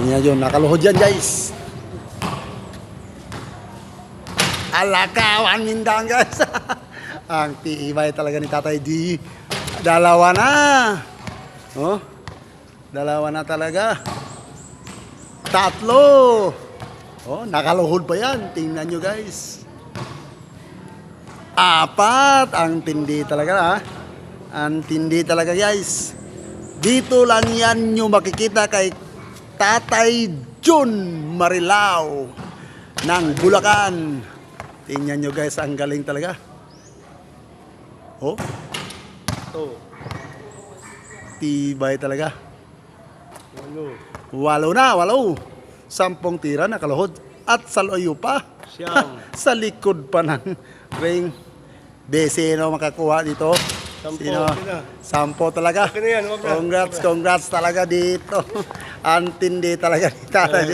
Yan yun, nakaluhod yan guys. Alakawan mindang guys. Ang tibay talaga ni Tatay D. Dalawa na. Oh, dalawa na talaga. Tatlo. Oh, nakaluhod pa yan. Tingnan nyo guys. Apat. Ang tindi talaga ha. Ang tindi talaga guys. Dito lang yan nyo makikita kay Tatay Jun Marilao ng Bulacan. Tingnan nyo guys, ang galing talaga. Oh. Oh. Tibay talaga. Walo na, walo. 10 tira na kaluhod. At sa loyo pa. Sa likod pa ng ring. Sino makakuha dito? 10 talaga. Congrats talaga dito. Ang tindi talaga ni Tatay.